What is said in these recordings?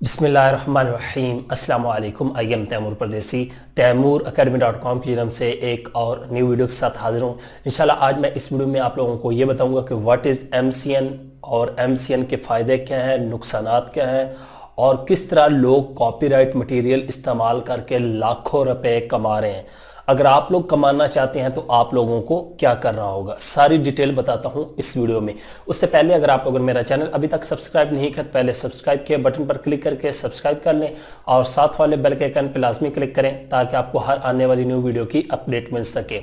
बिस्मिल्लाहिर्रहमानिर्रहीम अस्सलाम वालेकुम। आई एम तैमूर परदेसी तैमूर academy.com की तरफ से एक और न्यू वीडियो के साथ हाजिर हूँ। इंशाल्लाह आज मैं इस वीडियो में आप लोगों को ये बताऊंगा कि व्हाट इज़ MCN और MCN के फ़ायदे क्या हैं, नुकसानात क्या हैं और किस तरह लोग कॉपीराइट मटेरियल इस्तेमाल करके लाखों रुपए कमा रहे हैं। अगर आप लोग कमाना चाहते हैं तो आप लोगों को क्या करना होगा, सारी डिटेल बताता हूं इस वीडियो में। उससे पहले अगर आप लोग मेरा चैनल अभी तक सब्सक्राइब नहीं किया, पहले सब्सक्राइब के बटन पर क्लिक करके सब्सक्राइब कर लें और साथ वाले बेल के आइकन पर लाजमी क्लिक करें ताकि आपको हर आने वाली न्यू वीडियो की अपडेट मिल सके।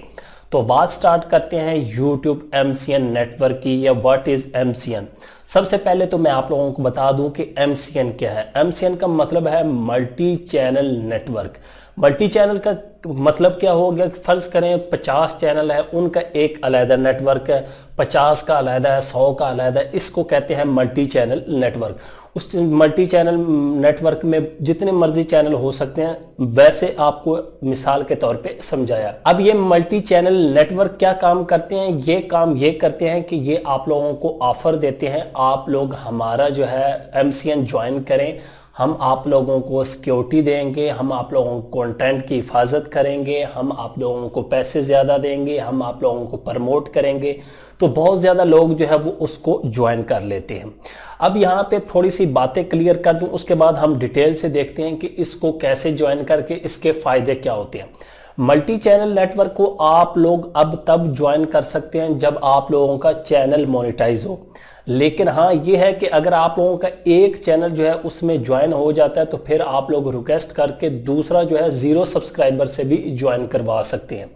तो बात स्टार्ट करते हैं YouTube MCN नेटवर्क की, या व्हाट इज MCN। सबसे पहले तो मैं आप लोगों को बता दूं कि MCN क्या है। MCN का मतलब है multi channel network. Multi channel का मतलब क्या हो गया, फर्ज करें 50 चैनल है, उनका एक अलहदा नेटवर्क है, 50 का अलहदा है, 100 का अलहदा है, इसको कहते हैं मल्टी चैनल नेटवर्क। उस मल्टी चैनल नेटवर्क में जितने मर्जी चैनल हो सकते हैं, वैसे आपको मिसाल के तौर पे समझाया। अब ये मल्टी चैनल नेटवर्क क्या काम करते हैं, ये काम ये करते हैं कि ये आप लोगों को ऑफर देते हैं, आप लोग हमारा जो है MCN ज्वाइन करें, हम आप लोगों को सिक्योरिटी देंगे, हम आप लोगों को कंटेंट की हिफाजत करेंगे, हम आप लोगों को पैसे ज़्यादा देंगे, हम आप लोगों को प्रमोट करेंगे। तो बहुत ज़्यादा लोग जो है वो उसको ज्वाइन कर लेते हैं। अब यहाँ पे थोड़ी सी बातें क्लियर कर दूं, उसके बाद हम डिटेल से देखते हैं कि इसको कैसे ज्वाइन करके इसके फ़ायदे क्या होते हैं। मल्टी चैनल नेटवर्क को आप लोग अब तब ज्वाइन कर सकते हैं जब आप लोगों का चैनल मोनेटाइज हो। लेकिन हाँ ये है कि अगर आप लोगों का एक चैनल जो है उसमें ज्वाइन हो जाता है तो फिर आप लोग रिक्वेस्ट करके दूसरा जो है 0 सब्सक्राइबर से भी ज्वाइन करवा सकते हैं।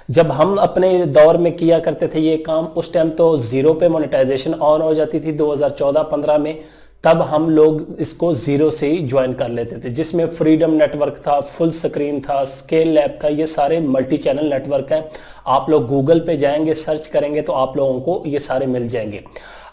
जब हम अपने दौर में किया करते थे ये काम, उस टाइम तो 0 पे मोनेटाइजेशन ऑन हो जाती थी 2014-15 में, तब हम लोग इसको 0 से ही ज्वाइन कर लेते थे, जिसमें फ्रीडम नेटवर्क था, फुल स्क्रीन था, स्केल लैब था, ये सारे मल्टी चैनल नेटवर्क हैं। आप लोग गूगल पे जाएंगे, सर्च करेंगे तो आप लोगों को ये सारे मिल जाएंगे।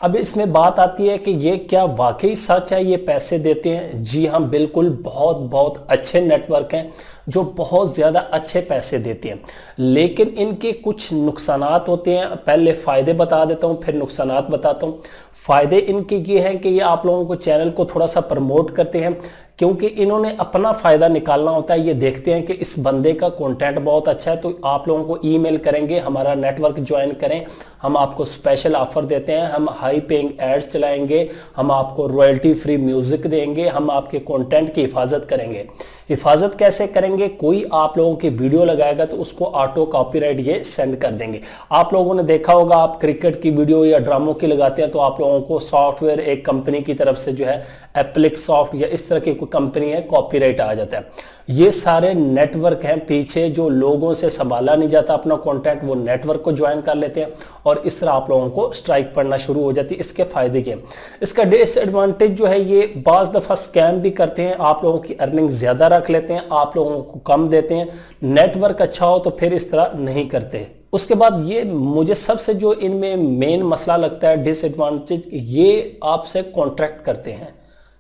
अब इसमें बात आती है कि ये क्या वाकई सच है, ये पैसे देते हैं? जी हाँ, बिल्कुल, बहुत बहुत अच्छे नेटवर्क हैं जो बहुत ज़्यादा अच्छे पैसे देते हैं, लेकिन इनके कुछ नुकसानात होते हैं। पहले फ़ायदे बता देता हूँ, फिर नुकसानात बताता हूँ। फ़ायदे इनके ये हैं कि ये आप लोगों को चैनल को थोड़ा सा प्रमोट करते हैं, क्योंकि इन्होंने अपना फ़ायदा निकालना होता है। ये देखते हैं कि इस बंदे का कंटेंट बहुत अच्छा है तो आप लोगों को ईमेल करेंगे, हमारा नेटवर्क ज्वाइन करें, हम आपको स्पेशल ऑफर देते हैं, हम हाई पेइंग एड्स चलाएंगे, हम आपको रॉयल्टी फ्री म्यूज़िक देंगे, हम आपके कंटेंट की हिफाजत करेंगे। हिफाजत कैसे करेंगे? कोई आप लोगों की वीडियो लगाएगा तो उसको ऑटो कॉपीराइट ये सेंड कर देंगे। आप लोगों ने देखा होगा, आप क्रिकेट की वीडियो या ड्रामों की लगाते हैं तो आप लोगों को सॉफ्टवेयर एक कंपनी की तरफ से जो है एप्लिक्स सॉफ्ट या इस तरह की कोई कंपनी है, कॉपीराइट आ जाता है। ये सारे नेटवर्क हैं पीछे, जो लोगों से संभाला नहीं जाता अपना कंटेंट, वो नेटवर्क को ज्वाइन कर लेते हैं और इस तरह आप लोगों को स्ट्राइक पड़ना शुरू हो जाती है। इसके फायदे क्या? इसका डिसएडवांटेज जो है, ये बाज़ दफ़ा स्कैम भी करते हैं, आप लोगों की अर्निंग ज़्यादा रख लेते हैं, आप लोगों को कम देते हैं। नेटवर्क अच्छा हो तो फिर इस तरह नहीं करते। उसके बाद ये मुझे सबसे जो इनमें मेन मसला लगता है डिसएडवांटेज, ये आपसे कॉन्ट्रैक्ट करते हैं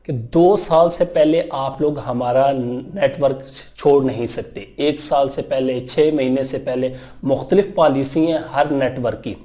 कि 2 साल से पहले आप लोग हमारा नेटवर्क छोड़ नहीं सकते, 1 साल से पहले, 6 महीने से पहले, मुख्तलिफ पॉलिसी हैं हर नेटवर्क की।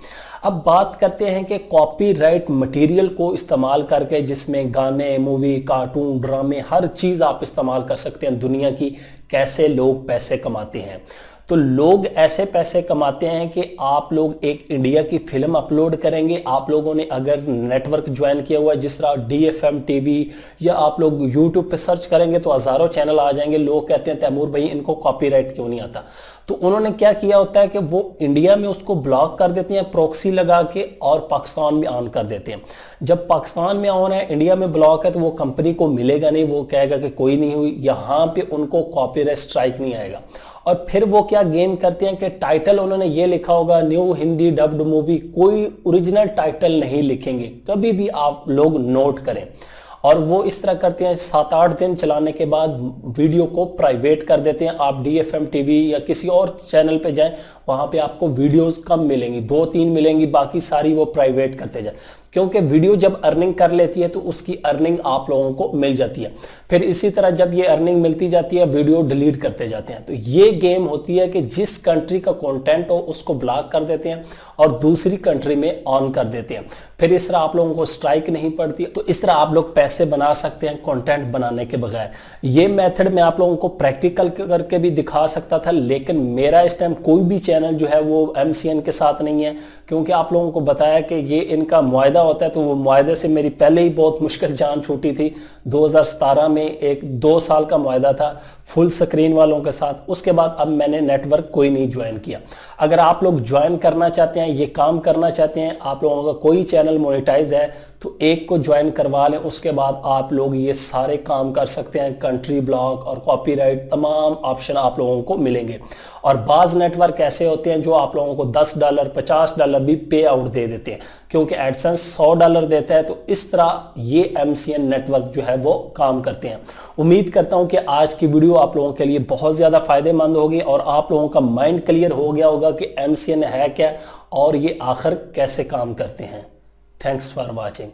अब बात करते हैं कि कॉपीराइट मटेरियल को इस्तेमाल करके, जिसमें गाने, मूवी, कार्टून, ड्रामे, हर चीज़ आप इस्तेमाल कर सकते हैं दुनिया की, कैसे लोग पैसे कमाते हैं। तो लोग ऐसे पैसे कमाते हैं कि आप लोग एक इंडिया की फिल्म अपलोड करेंगे, आप लोगों ने अगर नेटवर्क ज्वाइन किया हुआ है जिस तरह DFM TV, या आप लोग YouTube पे सर्च करेंगे तो हज़ारों चैनल आ जाएंगे। लोग कहते हैं तैमूर भाई इनको कॉपीराइट क्यों नहीं आता? तो उन्होंने क्या किया होता है कि वो इंडिया में उसको ब्लॉक कर देते हैं प्रॉक्सी लगा के, और पाकिस्तान में ऑन कर देते हैं। जब पाकिस्तान में ऑन है, इंडिया में ब्लॉक है, तो वो कंपनी को मिलेगा नहीं, वो कहेगा कि कोई नहीं हुई, यहाँ पे उनको कॉपीराइट स्ट्राइक नहीं आएगा। और फिर वो क्या गेम करते हैं कि टाइटल उन्होंने ये लिखा होगा न्यू हिंदी डब्ड मूवी, कोई ओरिजिनल टाइटल नहीं लिखेंगे, कभी भी आप लोग नोट करें। और वो इस तरह करते हैं, 7-8 दिन चलाने के बाद वीडियो को प्राइवेट कर देते हैं। आप DFM TV या किसी और चैनल पे जाएं, वहां पे आपको वीडियोस कम मिलेंगी, 2-3 मिलेंगी, बाकी सारी वो प्राइवेट करते जाए, क्योंकि वीडियो जब अर्निंग कर लेती है तो उसकी अर्निंग आप लोगों को मिल जाती है। फिर इसी तरह जब ये अर्निंग मिलती जाती है वीडियो डिलीट करते जाते हैं। तो ये गेम होती है कि जिस कंट्री का कंटेंट हो उसको ब्लॉक कर देते हैं और दूसरी कंट्री में ऑन कर देते हैं। फिर इस तरह आप लोगों को स्ट्राइक नहीं पड़ती। तो इस तरह आप लोग पैसे बना सकते हैं कंटेंट बनाने के बगैर। ये मेथड मैं आप लोगों को प्रैक्टिकल करके भी दिखा सकता था, लेकिन मेरा इस टाइम कोई भी चैनल जो है वो MCN के साथ नहीं है, क्योंकि आप लोगों को बताया कि ये इनका मुआहदा होता है। तो वो मुआहदे से मेरी पहले ही बहुत मुश्किल जान छूटी थी। 2017 में एक 2 साल का मुआहदा था फुल स्क्रीन वालों के साथ। उसके बाद अब मैंने नेटवर्क कोई नहीं ज्वाइन किया। अगर आप लोग ज्वाइन करना चाहते हैं, ये काम करना चाहते हैं, आप लोगों का कोई चैनल मोनेटाइज है तो एक को ज्वाइन करवा लें, उसके बाद आप लोग ये सारे काम कर सकते हैं। कंट्री ब्लॉक और कॉपीराइट तमाम ऑप्शन आप लोगों को मिलेंगे। और बाज नेटवर्क ऐसे होते हैं जो आप लोगों को $10 $50 भी पे आउट दे देते हैं, क्योंकि एडसेंस $100 देता है। तो इस तरह ये MCN नेटवर्क जो है वो काम करते हैं। उम्मीद करता हूं कि आज की वीडियो आप लोगों के लिए बहुत ज्यादा फायदेमंद होगी और आप लोगों का माइंड क्लियर हो गया होगा कि MCN है क्या और ये आखिर कैसे काम करते हैं। Thanks for watching.